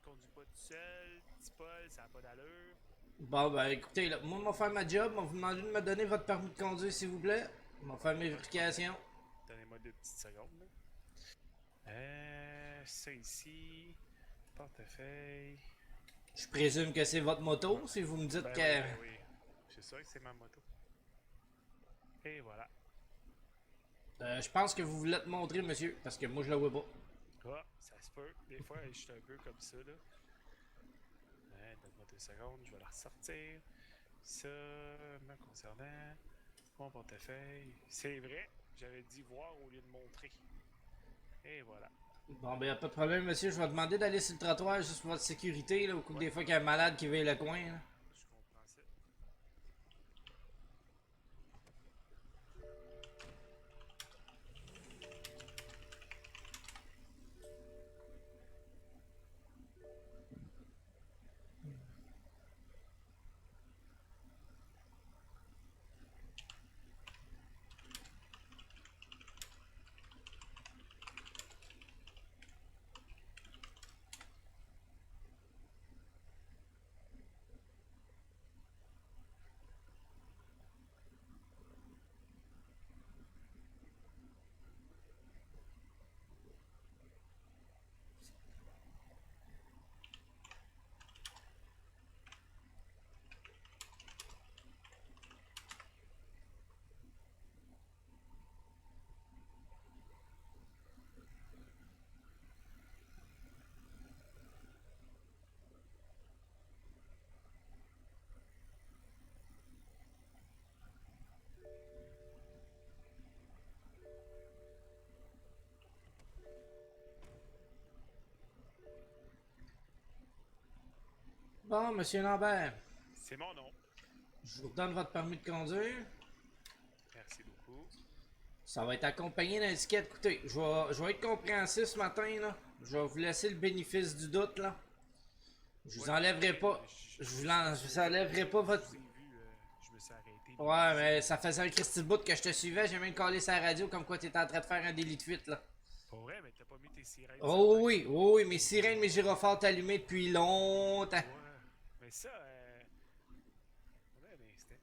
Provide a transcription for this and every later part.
conduis pas tout seul. Petit Paul, ça a pas d'allure. Bon, ben écoutez, là, moi, je vais faire ma job. Je vais vous demander de me donner votre permis de conduire, s'il vous plaît. Je vais faire mes Pas de problème. vérifications. Donnez-moi 2 petites secondes. Là. Ça ici. Portefeuille. Je présume que c'est votre Ouais. moto, si vous me dites Ben oui, que... ben oui. C'est sûr que c'est ma moto. Et voilà. Je pense que vous voulez te montrer, monsieur, parce que moi, je la vois pas. Ah, ça se peut. Des fois, je suis un peu comme ça, là. Ouais, donne-moi 2 secondes, je vais la ressortir. Ça, me concernant, mon portefeuille. C'est vrai, j'avais dit voir au lieu de montrer. Et voilà. Bon, ben, y a pas de problème, monsieur. Je vais demander d'aller sur le trottoir juste pour votre sécurité, là, au coup Ouais, des fois qu'il y a un malade qui veille le coin, là. je comprends ça. Bon, monsieur Lambert, C'est mon nom. je vous redonne votre permis de conduire. Merci beaucoup. Ça va être accompagné d'un ticket. Écoutez, je vais être compréhensif ce matin, là. Je vais vous laisser le bénéfice du doute, là. Je vous Ouais, enlèverai ok, pas. Je vous enlèverai pas je votre. vous ai vu, je me suis arrêté, puis Ouais, j'ai mais vu. ça faisait un Christy de bout que je te suivais. J'ai même collé sa radio comme quoi t'étais en train de faire un délit de fuite, là. Pas vrai, mais t'as pas mis tes sirènes sur Oh tête. oui, oh oui, mes sirènes, mes gyrophares allumés depuis longtemps. Ouais. Mais ça, attendez un instant.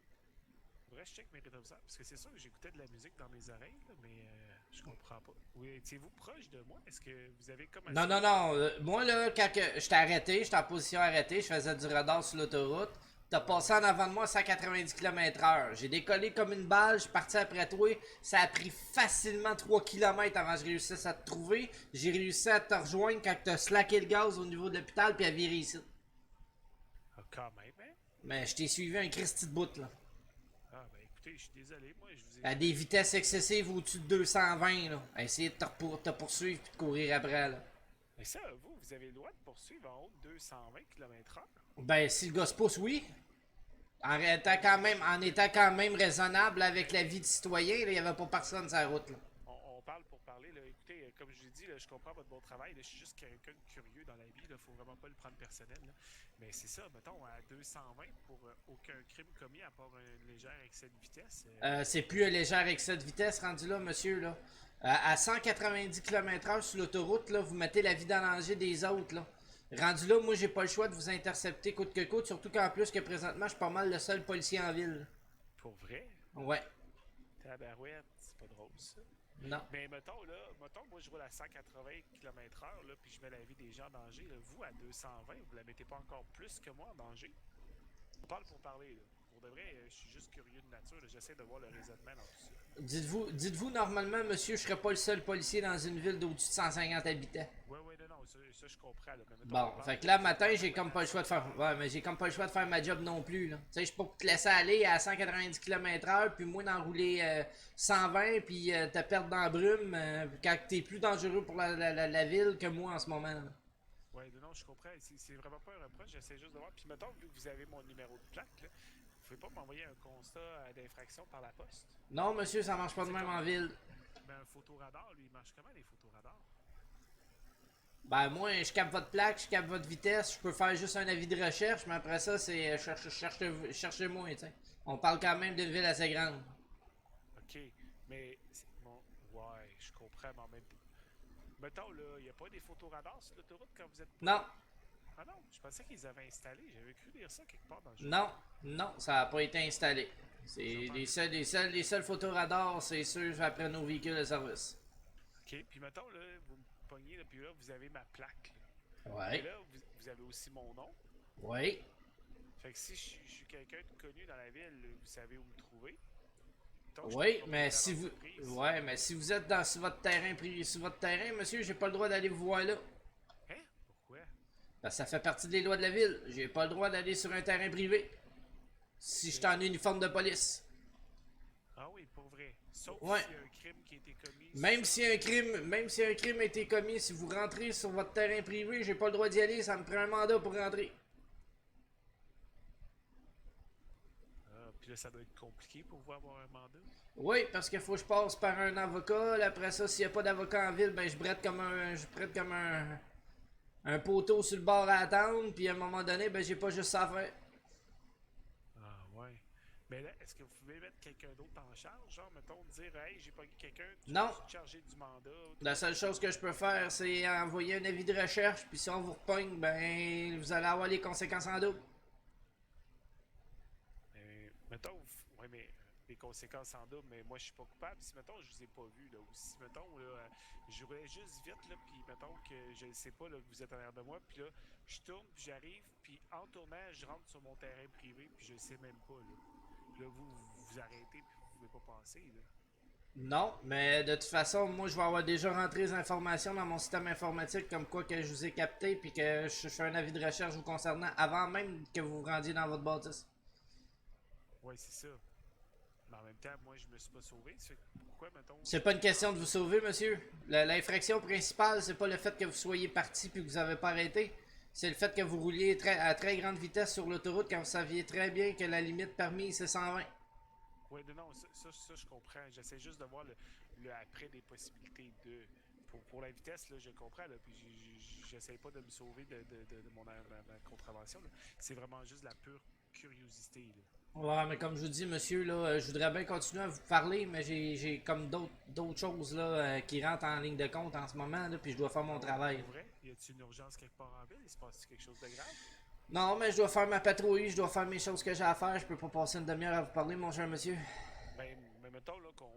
Faudrait que je check mes rétroviseurs. Parce que c'est sûr que j'écoutais de la musique dans mes oreilles, là, mais je comprends pas. Oui, étiez-vous proche de moi? Est-ce que vous avez comme Non, non, essayé de. non. Moi, là, quand je t'ai arrêté, j'étais en position arrêtée, je faisais du radar sur l'autoroute. T'as Ouais, passé ouais. en avant de moi à 190 km/h. J'ai décollé comme une balle, je suis parti après toi. Ça a pris facilement 3 km avant que je réussisse à te trouver. J'ai réussi à te rejoindre quand t'as slacké le gaz au niveau de l'hôpital puis à virer ici. Ah, quand même, hein? Mais je t'ai suivi un Christy de bout, là. Ah, ben écoutez, je suis désolé. Moi, je vous ai À jamais des vu. vitesses excessives au-dessus de 220, là. À essayer de te poursuivre puis de courir après, là. Mais ça, vous avez le droit de poursuivre en haut de 220 km/h? Ben, si le gars se pousse, oui. En étant quand même raisonnable avec la vie de citoyen, il n'y avait pas personne sur la route. Là. On parle pour parler. Là. Écoutez, comme je l'ai dit, là, je comprends votre bon travail. Là, je suis juste quelqu'un de curieux dans la vie. Il faut vraiment pas le prendre personnel. Là. Mais c'est ça, mettons, à 220 pour aucun crime commis à part un léger excès de vitesse. C'est plus un léger excès de vitesse rendu là, monsieur. Là. À 190 km/h sur l'autoroute, là, vous mettez la vie dans danger des autres. Là. Rendu là, moi, j'ai pas le choix de vous intercepter coûte que coûte, surtout qu'en plus que présentement, je suis pas mal le seul policier en ville. Pour vrai, Ouais. tabarouette, c'est pas drôle ça. Non. Mais mettons, moi je roule à 180 km/h, là, puis je mets la vie des gens en danger. Là. Vous, à 220, vous la mettez pas encore plus que moi en danger? On parle pour parler, là. Pour de vrai, je suis juste curieux de nature. J'essaie de voir le raisonnement dans tout ça. Dites-vous normalement, monsieur, je serais pas le seul policier dans une ville d'au-dessus de 150 habitants. Ouais, ouais, non, ça je comprends. Là. Mais mettons, on Bon, parle fait que de là, vous êtes matin, en j'ai comme pas le choix de relation. faire. Ouais, mais j'ai comme pas le choix de faire ma job non plus, là. Tu sais, je peux pas te laisser aller à 190 km/h, puis moi d'enrouler 120, puis te perdre dans la brume, quand t'es plus dangereux pour la ville que moi en ce moment, là. Ouais, non, je comprends. C'est vraiment pas un reproche. J'essaie juste de voir. Puis mettons, vu que vous avez mon numéro de plaque, là, vous pouvez pas m'envoyer un constat d'infraction par la poste? Non, monsieur, ça marche pas de C'est même comme en ville. ben, un photoradar, lui, il marche comment les photoradars? Ben, moi, je capte votre plaque, je capte votre vitesse, je peux faire juste un avis de recherche, mais après ça, c'est cherchez-moi, tu sais. On parle quand même d'une ville assez grande. OK. Mais bon, ouais, je comprends, mais en même temps. Mettons, là, il n'y a pas des photoradars sur l'autoroute quand vous êtes pas Non, là? Ah non, je pensais qu'ils avaient installé. J'avais cru lire ça quelque part dans le jeu. Non, non, ça n'a pas été installé. C'est Ils ont pas- les seuls photoradars, c'est ceux après nos véhicules de service. Ok, puis mettons, là, vous me pognez, là, puis là, vous avez ma plaque. Là. Et Ouais, là, vous avez aussi mon nom. oui, Fait que si je suis quelqu'un de connu dans la ville, vous savez où me trouver. Mettons, je suis oui, mais propriétaire si vous, d'entreprise. ouais, mais si vous êtes sur votre terrain privé, sur votre terrain, monsieur, j'ai pas le droit d'aller vous voir là. Hein? Pourquoi? Parce que ça fait partie des lois de la ville. J'ai pas le droit d'aller sur un terrain privé. Si je suis en uniforme de police. Ah oui, pour vrai. Sauf Ouais. s'il y a un crime qui a été commis. Même si un crime a été commis, si vous rentrez sur votre terrain privé, j'ai pas le droit d'y aller, ça me prend un mandat pour rentrer. Ah, puis là, ça doit être compliqué pour vous avoir un mandat. Oui, parce qu'il faut que je passe par un avocat. Là, après ça, s'il n'y a pas d'avocat en ville, ben je brette comme un poteau sur le bord à attendre. Puis à un moment donné, ben j'ai pas juste ça à faire. Ah ouais. Mais là, est-ce que vous pouvez mettre quelqu'un d'autre en charge? Genre, mettons, dire, hey, j'ai pas quelqu'un, tu Non. vas te charger du mandat. La seule chose que je peux faire, c'est envoyer un avis de recherche. Puis si on vous repogne, ben vous allez avoir les conséquences en double. Mettons, ouais, mais les conséquences en double, mais moi, je suis pas coupable. Si, mettons, je vous ai pas vu, là, ou si, mettons, là, je roulais juste vite, là, puis, mettons, que je ne sais pas, là, que vous êtes en arrière de moi, puis là, je tourne, puis j'arrive, puis en tournant, je rentre sur mon terrain privé, puis je le sais même pas, là. Puis là, vous arrêtez, puis vous pouvez pas passer, là. Non, mais de toute façon, moi je vais avoir déjà rentré les informations dans mon système informatique comme quoi que je vous ai capté puis que je fais un avis de recherche vous concernant avant même que vous vous rendiez dans votre bâtisse. Ouais, c'est ça. Mais en même temps, moi, je me suis pas sauvé. Ça fait que pourquoi, mettons. C'est pas une question de vous sauver, monsieur. L'infraction principale, c'est pas le fait que vous soyez parti puis que vous avez pas arrêté. C'est le fait que vous rouliez à très grande vitesse sur l'autoroute quand vous saviez très bien que la limite permise c'est 120. Ouais, non, ça, je comprends. J'essaie juste de voir le après des possibilités de. Pour la vitesse, là, je comprends, là, puis j'essaie pas de me sauver de ma contravention. C'est vraiment juste la pure curiosité. Là. Ouais, mais comme je vous dis, monsieur, là, je voudrais bien continuer à vous parler, mais j'ai comme d'autres choses là, qui rentrent en ligne de compte en ce moment, là, puis je dois faire mon travail. Pour vrai, y a-t-il une urgence quelque part en ville? Il se passe quelque chose de grave? Non, mais je dois faire ma patrouille, je dois faire mes choses que j'ai à faire, je peux pas passer une demi-heure à vous parler, mon cher monsieur. Ben, mais mettons là, qu'on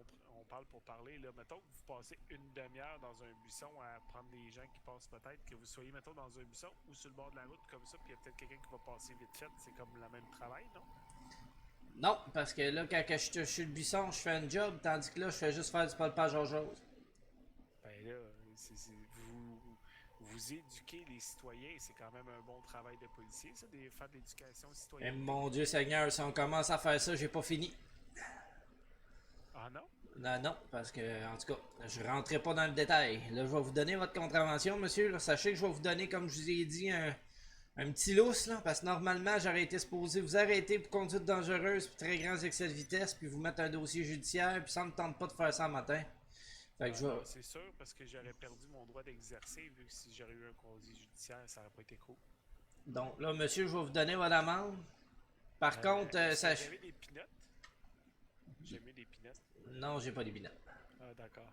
parle pour parler, là, mettons que vous passez une demi-heure dans un buisson à prendre des gens qui passent peut-être, que vous soyez, mettons, dans un buisson ou sur le bord de la route comme ça, puis il y a peut-être quelqu'un qui va passer vite fait, c'est comme le même travail, non? Non, parce que là, quand je suis le buisson, je fais un job, tandis que là, je fais juste faire du palpage aux choses. Ben là, vous éduquez les citoyens, c'est quand même un bon travail de policier, ça, de faire de l'éducation Et citoyenne. mon Dieu Seigneur, si on commence à faire ça, j'ai pas fini. Ah non? Non, non, parce que, en tout cas, je rentrerai pas dans le détail. Là, je vais vous donner votre contravention, monsieur. Là, sachez que je vais vous donner, comme je vous ai dit, un petit lousse, là, parce que normalement, j'aurais été supposé vous arrêter pour conduite dangereuse, puis très grands excès de vitesse, puis vous mettre un dossier judiciaire, puis ça me tente pas de faire ça le matin. Fait que je vais... Non, c'est sûr, parce que j'aurais perdu mon droit d'exercer, vu que si j'aurais eu un casier judiciaire, ça aurait pas été cool. Donc là, monsieur, je vais vous donner votre amende. Par contre, Est-ce que j'avais des pinottes? J'ai mis des pinottes. Non, j'ai pas les binaires. Ah, d'accord.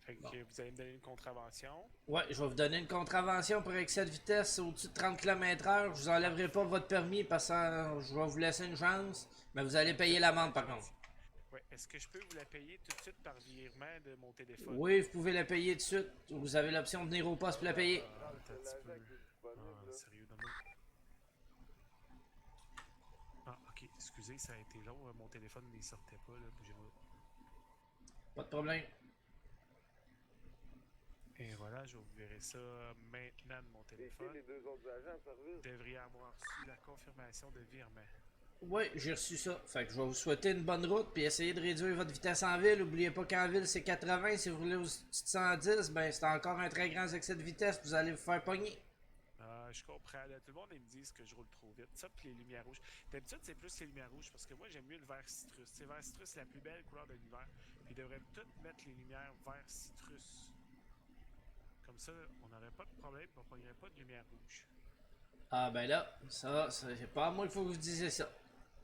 Fait que Bon. vous allez me donner une contravention. Ouais, je vais vous donner une contravention pour excès de vitesse au-dessus de 30 km/h. Je vous enlèverai pas votre permis parce que je vais vous laisser une chance. Mais vous allez payer l'amende par contre. Ouais. Est-ce que je peux vous la payer tout de suite par virement de mon téléphone? Oui, vous pouvez la payer tout de suite. Vous avez l'option de venir au poste pour la payer. Ah, attends un petit peu. Ah, sérieux, non, ah, ok, excusez, ça a été long. Mon téléphone ne sortait pas, là. Bougez-moi. Pas de problème. Et voilà, je vous verrai ça maintenant de mon téléphone. Les deux autres agents de service. Vous devriez avoir reçu la confirmation de virement. Oui, j'ai reçu ça. Fait que je vais vous souhaiter une bonne route puis essayer de réduire votre vitesse en ville. N'oubliez pas qu'en ville c'est 80. Si vous roulez au 110, ben c'est encore un très grand excès de vitesse. Vous allez vous faire pogner. Ah, je comprends. Là, tout le monde ils me disent que je roule trop vite. Ça, puis les lumières rouges. D'habitude, c'est plus les lumières rouges parce que moi, j'aime mieux le vert citrus. C'est vert citrus, c'est la plus belle couleur de l'hiver. Puis ils devraient toutes mettre les lumières vert citrus. Comme ça, on n'aurait pas de problème, on ne prendrait pas de lumière rouge. Ah ben là, ça, c'est pas à moi qu'il faut que vous disiez ça.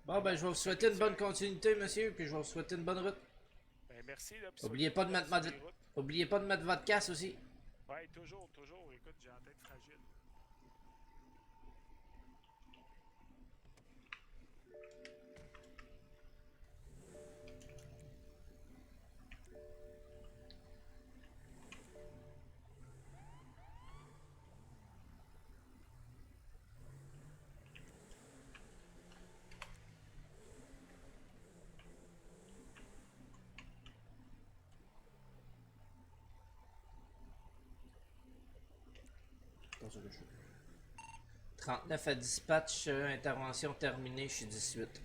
Bon ben je vais vous souhaiter une bonne continuité, monsieur, puis je vais vous souhaiter une bonne route. Ben merci, là. Puis Oubliez pas de mettre soyez prudents sur les routes. Oubliez pas de mettre votre casse aussi. Ouais, toujours, toujours. Écoute, j'ai la tête fragile. Pas sûr que je... 39 à dispatch, intervention terminée, je suis 18.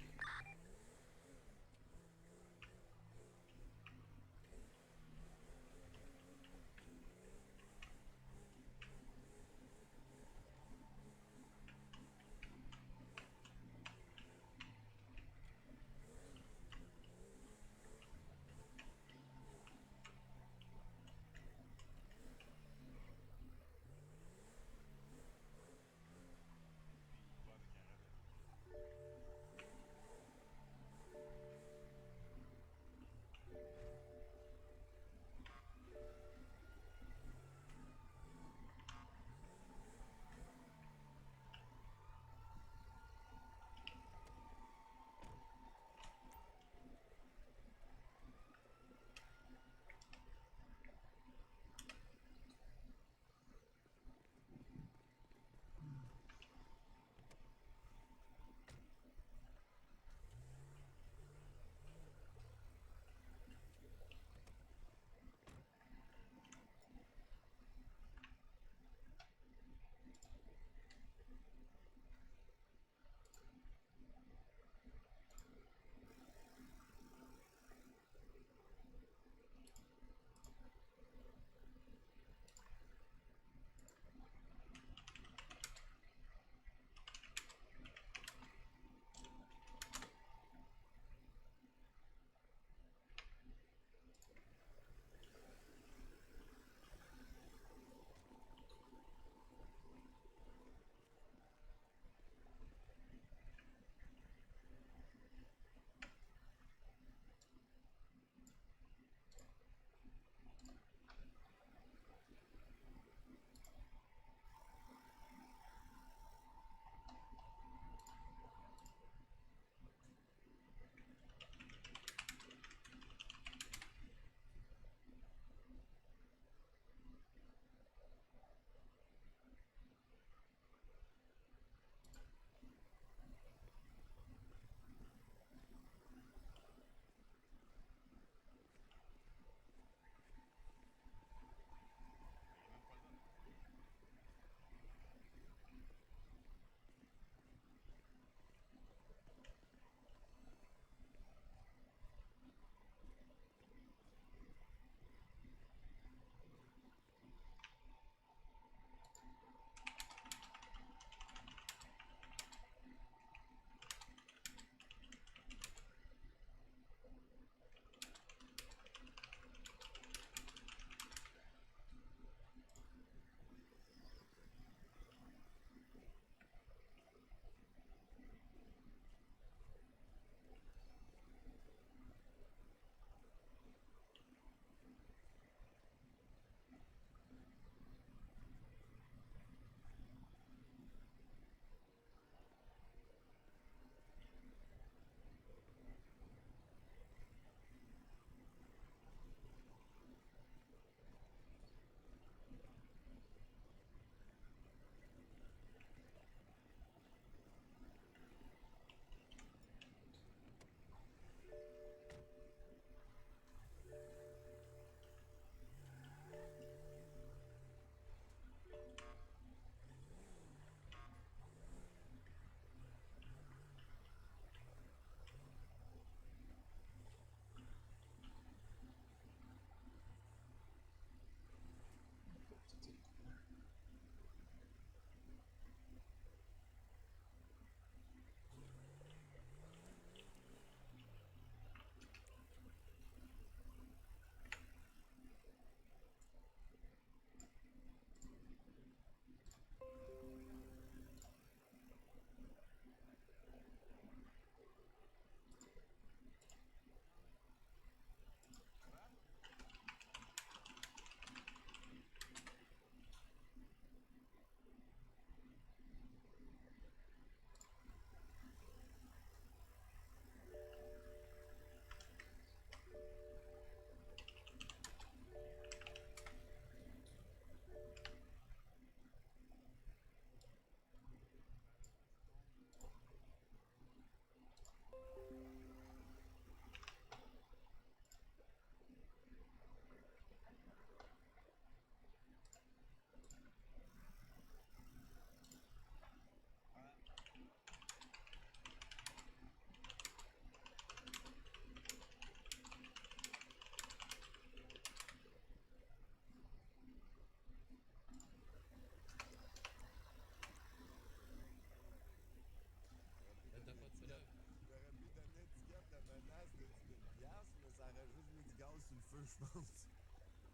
feu, je pense.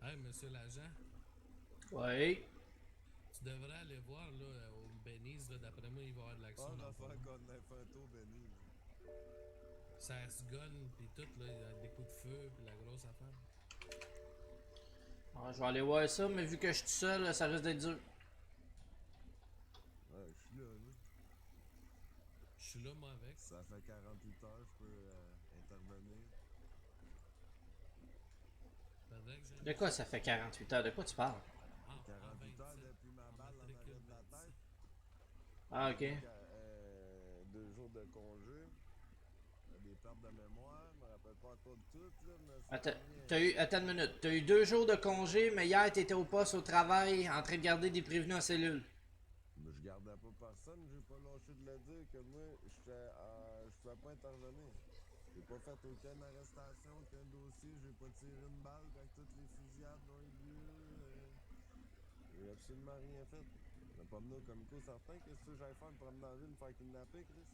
Hey, monsieur l'agent, Ouais. tu devrais aller voir là, au Benny's, là, d'après moi, il va y avoir de l'action. Pas dans le d'affaire fond. qu'on ait fait un tour, Benny. Ça se gonne, pis tout, là, il y a des coups de feu, pis la grosse affaire. Ah, je vais aller voir ça, mais vu que je suis tout seul, là, ça risque d'être dur. Ouais, je suis là, là. Je suis là, moi, avec. Ça fait 48 heures, je peux intervenir. Faudrait que j'aille. De quoi ça fait 48 heures? De quoi tu parles? Ah, 48 heures 27. depuis ma En balle en matricule arrêt de la 27. tête. Ah, ok. 2 jours de congé. Des pertes de mémoire. Je me rappelle pas encore de tout, là, mais ça Attends, revient. attends une minute. T'as eu 2 jours de congé, mais hier t'étais au poste au travail en train de garder des prévenus en cellule. Mais je gardais pas personne, j'ai pas lâché de le dire que moi, je pouvais pas intervenir. J'ai pas fait aucune arrestation, aucun dossier, j'ai pas tiré une balle quand toutes les fusillades ont eu lieu. J'ai absolument rien fait. On a pas mené au comico certain, qu'est-ce que j'allais faire, me promener dans la rue, me faire kidnapper, Chris?